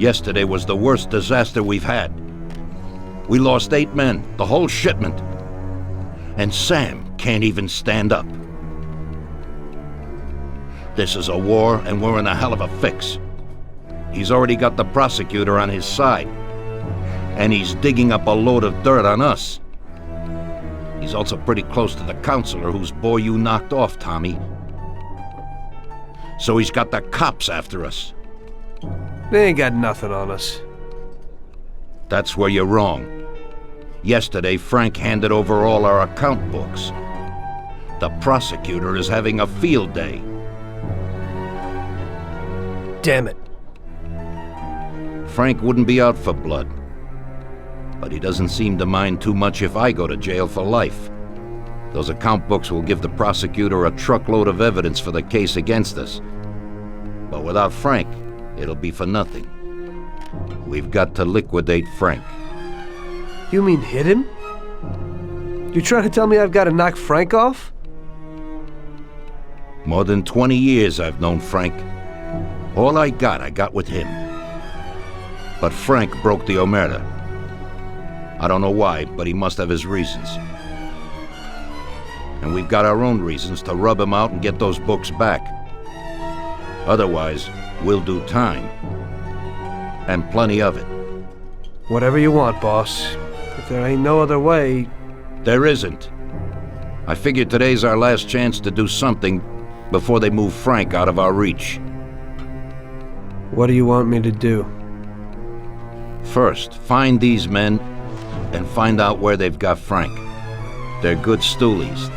Yesterday was the worst disaster we've had. We lost 8 men, the whole shipment. And Sam can't even stand up. This is a war, and we're in a hell of a fix. He's already got the prosecutor on his side. And he's digging up a load of dirt on us. He's also pretty close to the counselor whose boy you knocked off, Tommy. So he's got the cops after us. They ain't got nothing on us. That's where you're wrong. Yesterday, Frank handed over all our account books. The prosecutor is having a field day. Damn it. Frank wouldn't be out for blood. But he doesn't seem to mind too much if I go to jail for life. Those account books will give the prosecutor a truckload of evidence for the case against us. But without Frank, it'll be for nothing. We've got to liquidate Frank. You mean hit him? You trying to tell me I've got to knock Frank off? More than 20 years I've known Frank. All I got with him. But Frank broke the omerta. I don't know why, but he must have his reasons. And we've got our own reasons to rub him out and get those books back. Otherwise, we'll do time. And plenty of it. Whatever you want, boss. If there ain't no other way... There isn't. I figured today's our last chance to do something before they move Frank out of our reach. What do you want me to do? First, find these men and find out where they've got Frank. They're good stoolies.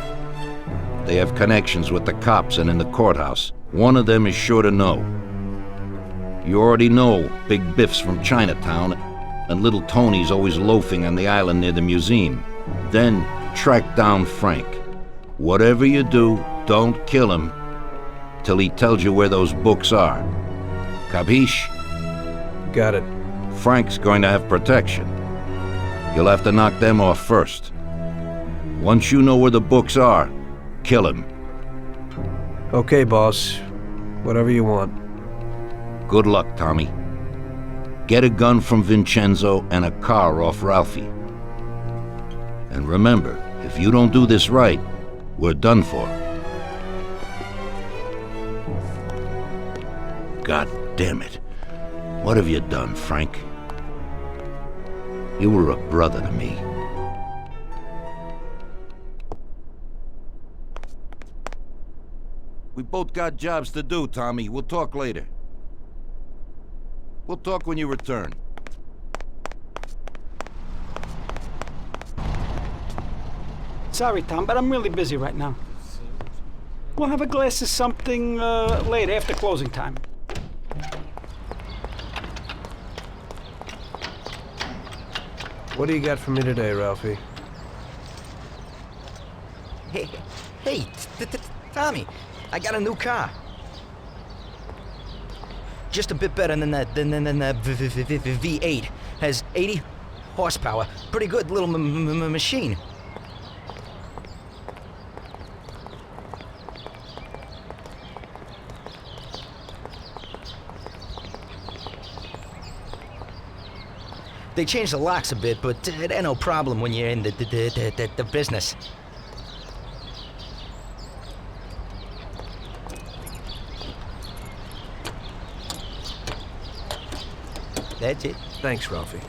They have connections with the cops and in the courthouse. One of them is sure to know. You already know Big Biff's from Chinatown, and Little Tony's always loafing on the island near the museum. Then track down Frank. Whatever you do, don't kill him till he tells you where those books are. Capiche? Got it. Frank's going to have protection. You'll have to knock them off first. Once you know where the books are, kill him. Okay, boss. Whatever you want. Good luck, Tommy. Get a gun from Vincenzo and a car off Ralphie. And remember, if you don't do this right, we're done for. God damn it. What have you done, Frank? You were a brother to me. We both got jobs to do, Tommy. We'll talk later. We'll talk when you return. Sorry, Tom, but I'm really busy right now. We'll have a glass of something later, after closing time. What do you got for me today, Ralphie? Hey, Tommy, I got a new car. Just a bit better than the V8. Has 80 horsepower. Pretty good little machine. They changed the locks a bit, but it ain't no problem when you're in the business. That's it. Thanks, Ralphie.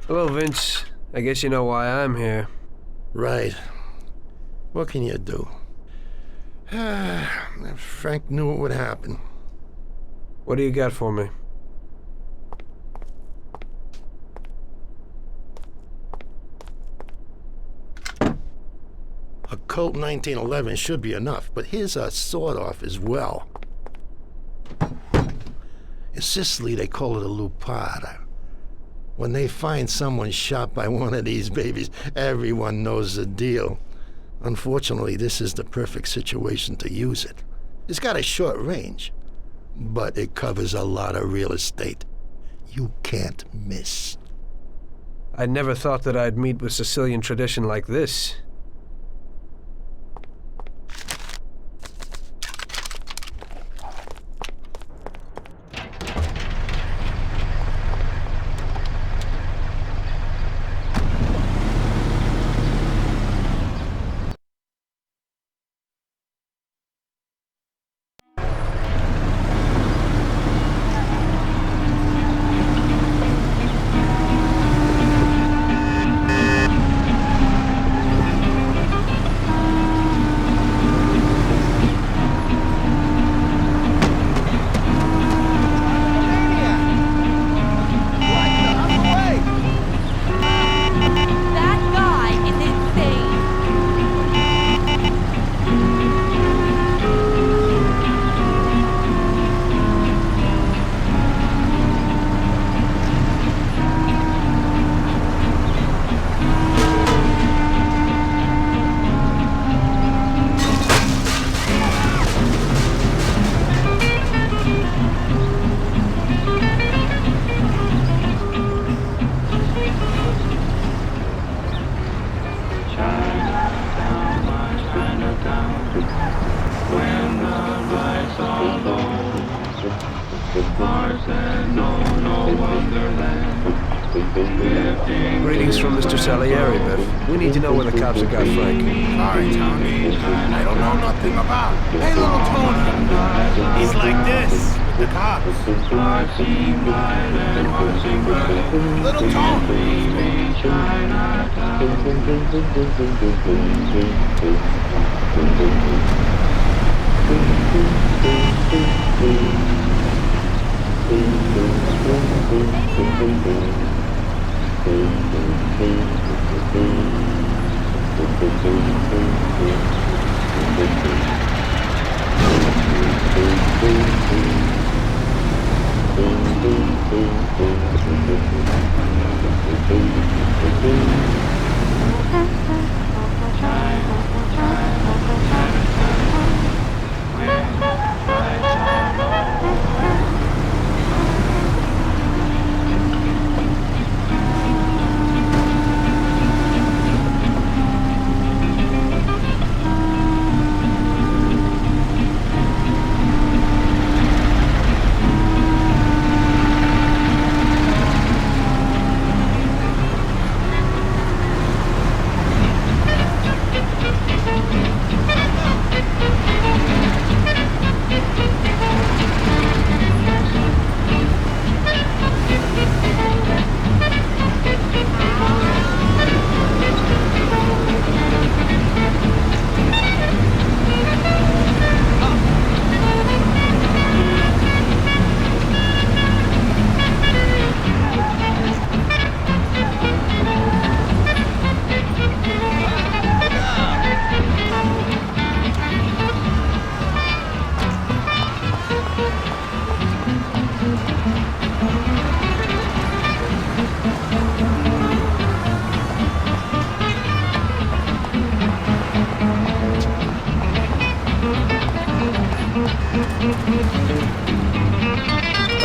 Hello, Vince. I guess you know why I'm here. Right. What can you do? Frank knew it would happen. What do you got for me? A Colt 1911 should be enough, but here's a sawed-off as well. In Sicily, they call it a lupara. When they find someone shot by one of these babies, everyone knows the deal. Unfortunately, this is the perfect situation to use it. It's got a short range, but it covers a lot of real estate. You can't miss. I never thought that I'd meet with Sicilian tradition like this. Greetings from Mr. Salieri, Biff. We need to know where the cops have got Frank. Sorry, Tony. I don't know nothing about. Hey, little Tony. He's like this with the cops. Little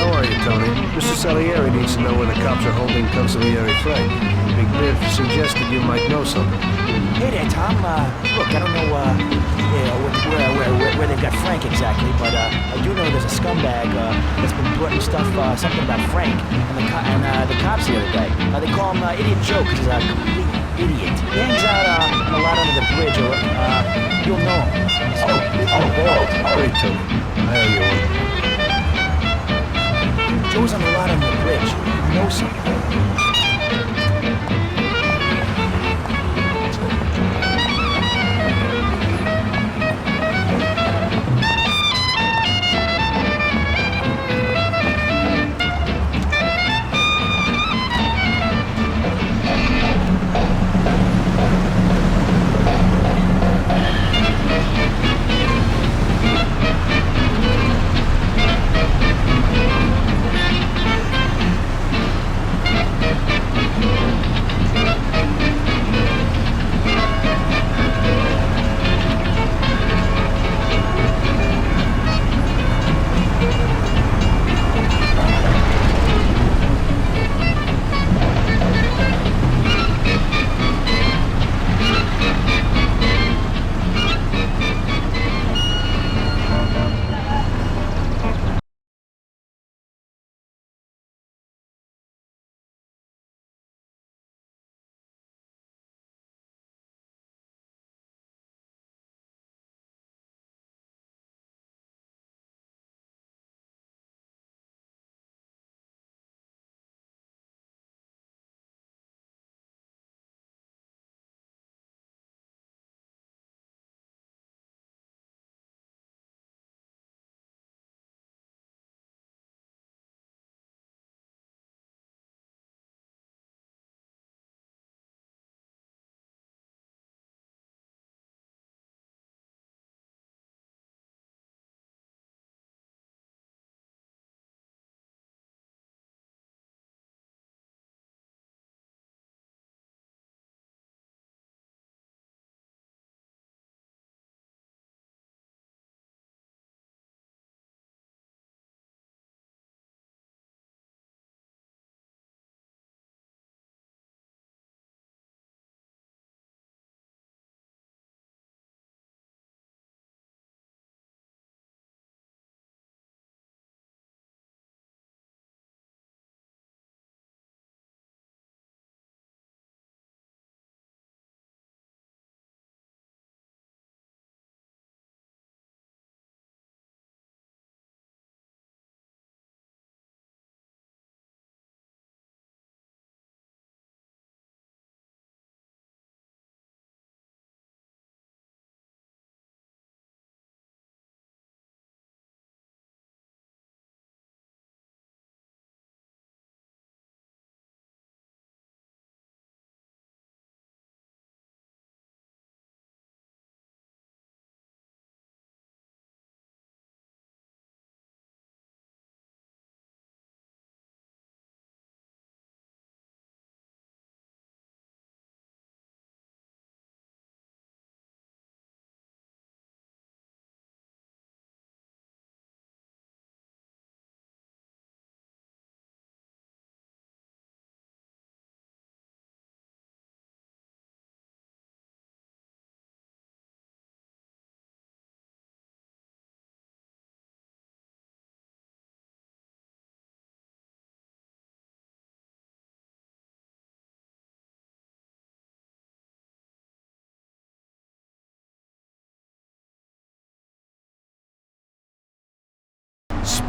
How are you, Tony? Mr. Salieri needs to know where the cops are holding Consigliere Frank. Big Biff suggested you might know something. Hey there, Tom. Look, I don't know where they've got Frank exactly, but I do know there's a scumbag that's been putting stuff, something about Frank and the cops the other day. They call him Idiot Joe because he's a complete idiot. He hangs out a lot under the bridge, or you'll know him. Great, Tony. I owe you one. Joe's on a lot under the bridge. He knows something.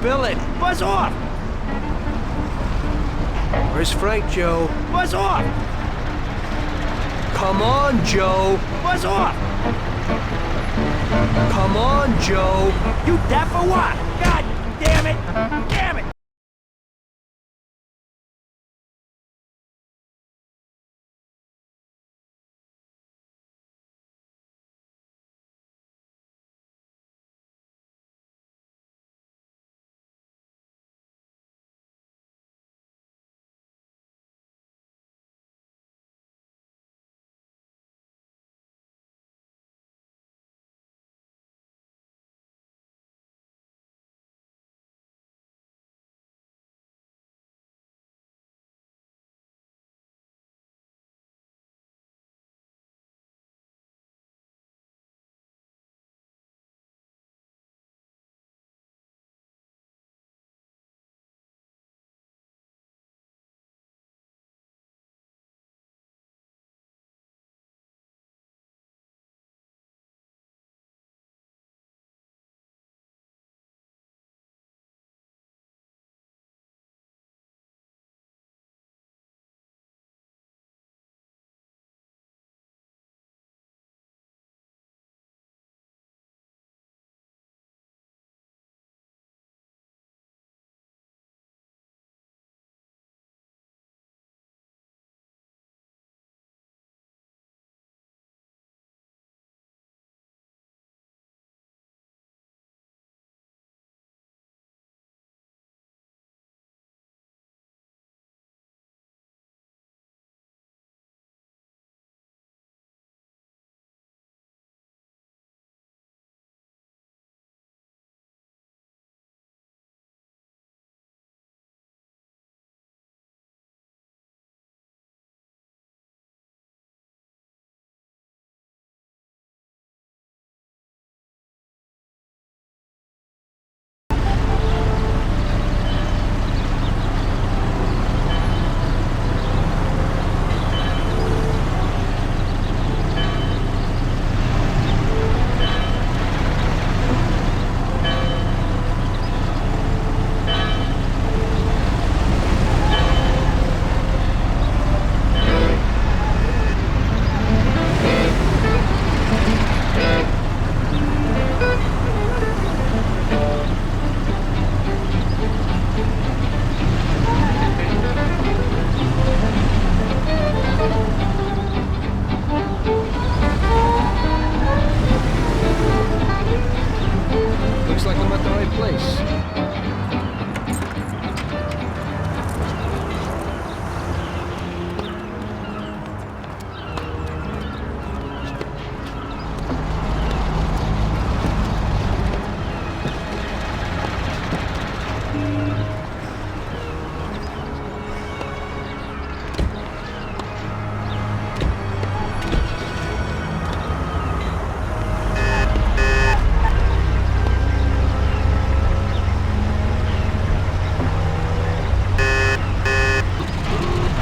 spill it. Buzz off! Where's Frank, Joe? Buzz off! Come on, Joe! Buzz off! Come on, Joe! You deaf or what? God damn it! Damn it!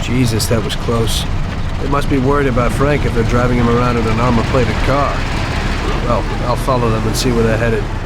Jesus, that was close. They must be worried about Frank if they're driving him around in an armor-plated car. Well, I'll follow them and see where they're headed.